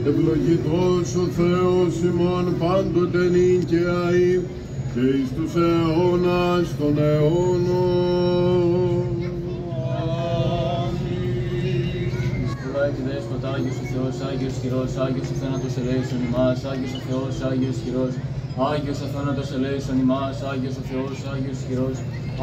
ευλογητός ο Θεός ημών πάντοτε νυν και αεί και εις τους αιώνας των αιώνων. Και δέσποτα, Άγιος ο Θεός, Άγιος χειρός, Άγιος ο θάνατος ελέησον ημάς, Άγιος ο Θεός, Άγιος χειρός, Άγιος ο θάνατος ελέησον ημάς, Άγιος ο Θεός, Άγιος χειρός,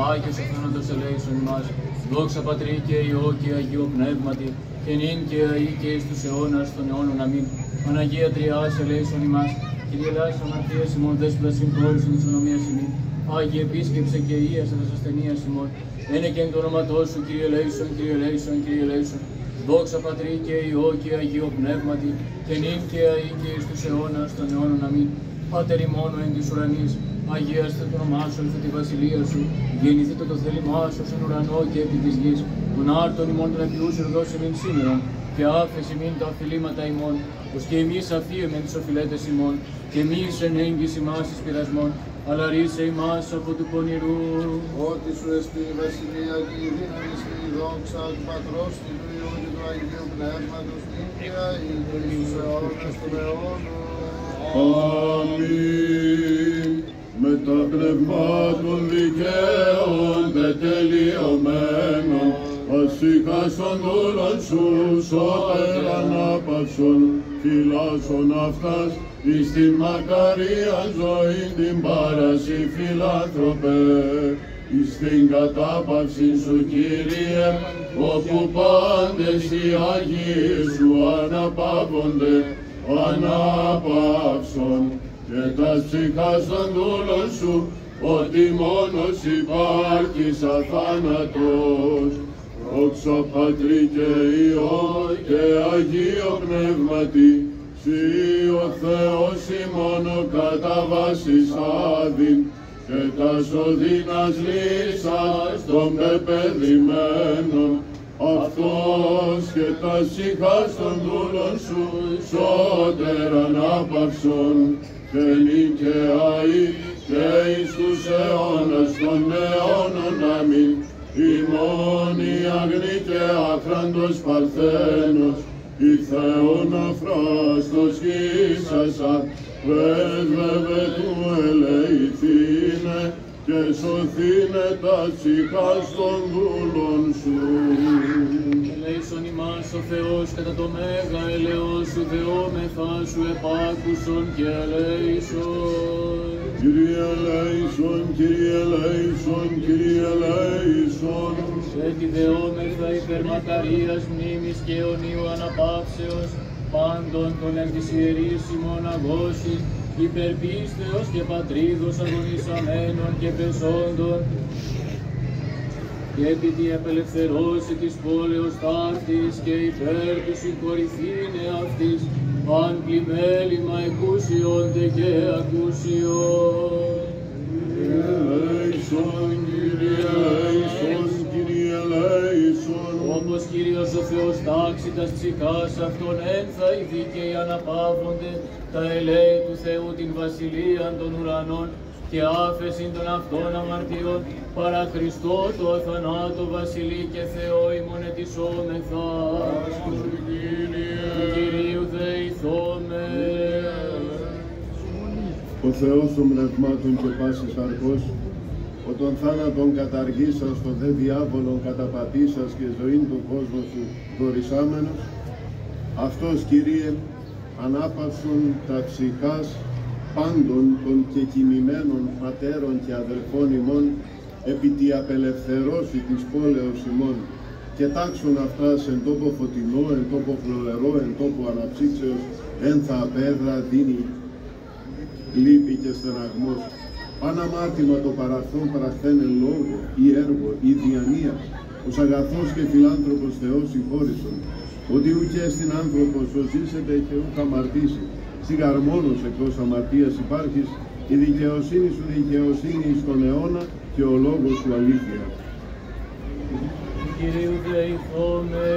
Άγιος ο θάνατος ελέησον ημάς, δόξα Πατρί και Υιό και Αγίου Πνεύματι, και νυν και αεί και εις τους αιώνας των αιώνων αμήν. Παναγία Τριάς ελέησον ημάς, Kyrie ελάησον αμαρτίας ημών, δέσποτα συγχώρησον της ονομίας ημών, Άγιε επίσκεψε και ίασε τας ασθενείας ημών, ένε και εν το όνοματό σου, Kyrie ελέησον, Kyrie ελέησον, Kyrie ελέησον. Δόξα Πατρί και Υιό και Αγίο Πνεύματι, και νυν και αεί και εις τους αιώνας των αιώνων αμήν. Πάτερ ημών εν της ουρανής, αγίαστε το όνομά σου, ελθέ τη βασιλεία σου, γεννηθείτε το θέλημά σου εν ουρανό και επί της γης. Τον άρτον ημών των επιούσιων δώσε ημίν σήμερα, και άφεση ημίν τα οφειλήματα ημών, ως και εμείς αφίεμεν τις οφειλέτες ημών, και εμείς εν έγκυς ημάς εις πειρασμών, αλλά ρίσε ημάς από του πονηρού. Ότι σου εστί η βασιλεία και η δύναμη και η δόξα του Πατρός και του Υιού και του Αγίου Πνεύματος νυν και αεί και εις τους αιώνας των αιώνων. Αμήν. Με τα πνευμάτων δικαίων τετελειωμένων, ασύχασον δούλων σου, σώτερ ανάπαυσον, φυλάσσον αυτάς, εις την μακαρίαν ζωήν την πάραση φιλάνθρωπε, εις την κατάπαυση σου Κύριε, όπου πάντες οι Άγιοι σου αναπαύονται, ανάπαυσον, και τας ψυχάς των δούλων σου, ότι μόνος υπάρχεις αθάνατος. Δόξα Πατρί και Υιό και Αγίο Πνεύματι, Συ ο Θεός ημών ο κατά βάσης άδειν, και τας οδύνας λύσας των πεπαιδημένων, αυτός και τας ψυχάς των δούλων σου, σώτερ ανάπαυσον, και νυν και αεί και εις τους αιώνας των αιώνων αμήν. Ημών η αγνή και άχραντος Παρθένος, η Θεόν αφράστος ίσασα, πρέσβευε του ελεηθήνε, και σωθήνε τα ψυχάς των δούλων σου. Ελέησον ημάς ο Θεός κατά το μέγα ελεός σου, δεόμεθα σου επάκουσον και ελέησον. Κύριε ελέησον, Κύριε ελέησον, Κύριε ελέησον. Σε τη δεόμεθα υπέρ μακαρίας μνήμης και αιωνίου αναπαύσεως, πάντων των εν της ιερής ημών αγώσης, υπερπίστεως και πατρίδος αγωνισαμένων και πεσόντων, και επί τη απελευθερώση της πόλεως ταύτης και υπέρ του συγχωρηθήνε αυτής, αν πλημέλημα εκούσιονται και ακούσιον. Κύριε ελέησον, Κύριε ελέησον, Κύριε ελέησον. Όπως Κύριος ο Θεός τάξει τας ψυχάς αυτών ένθα οι δίκαιοι αναπαύονται, τα ελέη του Θεού την βασιλείαν των ουρανών, και άφεσιν των αυτών αμαρτιών, παρά Χριστό το αθανάτο βασιλεί και Θεό ημών ετισόμεθα. Του Κυρίου δεηθώμε. Ο Θεός των πνευμάτων και πάσης αρκός, ο των θάνατων καταργήσας, τον δε διάβολον καταπατήσας και ζωήν του κόσμου σου δωρησάμενος, αυτός Κύριε ανάπαυσον τα ψυχάς πάντων των κεκοιμημένων πατέρων και αδελφών ημών, επί τη απελευθερώση της πόλεως ημών, και τάξουν αυτάς εν τόπο φωτεινό, εν τόπο φλωερό, εν τόπο αναψύξεως, ένθα απέδρα δίνει λύπη και στεναγμός. Παναμάρτημα το παραθόν παραχθέν εν λόγω ή έργο ή διανία, ως αγαθός και φιλάνθρωπος Θεός συγχώρησον, ότι ουκέ στην άνθρωπος ο ζήσεται και ουκ αμαρτήσει, σιγαρμόνος εκτός αμαρτίας υπάρχεις, η δικαιοσύνη σου δικαιοσύνη στον αιώνα και ο λόγος σου αλήθεια. Κυρίου δεηθώμε.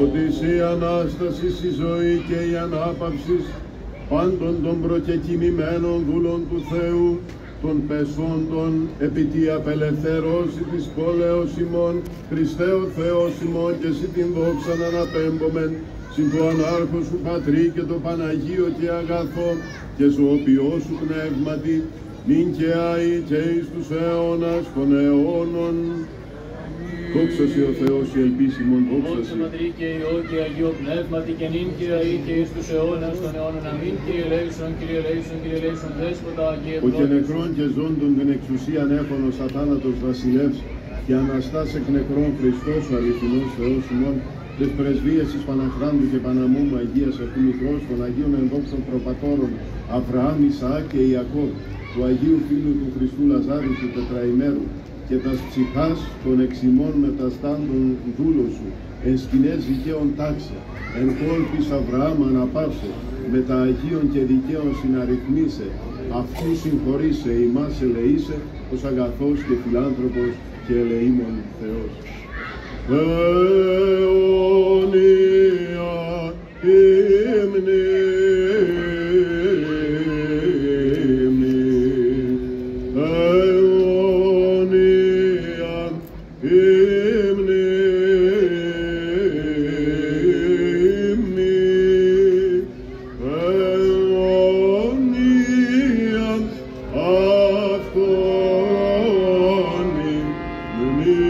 Ότι εσύ η Ανάσταση, η ζωή και η ανάπαυση πάντων των προκεκοιμημένων δούλων του Θεού, των πεσόντων, επί τη απελευθερώση της πόλεως ημών, Χριστέ ο Θεός ημών, και εσύ την δόξα να αναπέμπομεν, συν του ανάρχου σου Πατρί και το Παναγίο και αγαθό, και ζωοποιό σου πνεύματι, νυν και αεί και εις τους αιώνας των αιώνων. Δόξα σοι ο Θεός, η ελπίσιμον, δόξα Δόξα σοι. Πατρί και Υιό και Αγίο Πνεύματι, και νυν και αεί και εις τους αιώνας των αιώνων. Αμήν. Κύριε ελέησον, Κύριε ελέησον, Κύριε ελέησον, Δέσποτα, Αγίε Ο και Πρόδρομος. νεκρών και ζώντων την εξουσίαν έχωνος αθάνατος βασιλεύς, και αναστάς εκ νεκρών Χριστός ο αληθινός Θεός ημών, της πρεσβείας της Παναχράντου και Παναμόμου Αγίας Αυτού Μητρός, των Αγίων ενδόξων προπατώρων Αβραάμ, Ισαάκ και Ιακώβ, του Αγίου Φίλου του Χριστού Λαζάρου του Τετραημέρου, και τας ψυχάς των εξημών μεταστάντων δούλων σου, εν σκηνές δικαίων τάξη, εν κόλπης Αβραάμ αναπαύσε, με τα Αγίων και δικαίων συναριθμίσε, αυτού συγχωρήσε, ημάς ελεήσε, ως αγαθός και φιλάνθρωπος και ελεήμων Θεός. Αιώνια η μνήμη, αιώνια η μνήμη, αιώνια αυτόν η μνήμη.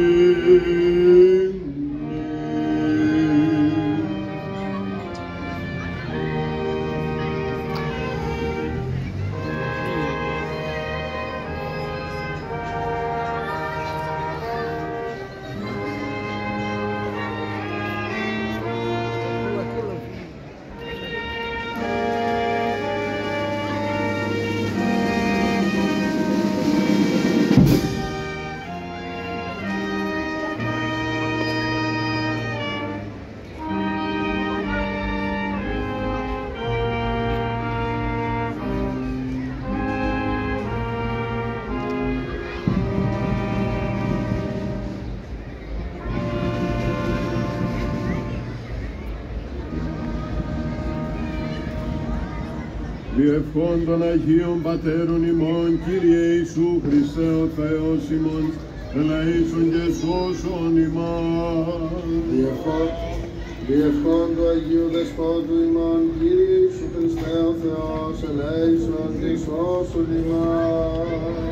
Διευχών των Αγίων Πατέρων ημών, Κύριε Ιησού Χριστέ ο Θεός ημών, ελεήσον και σώσον ημάς. Διευχών του Αγίου Δεσπότου ημών, Κύριε Ιησού Χριστέ ο Θεός, ελέησον και σώσον ημάς.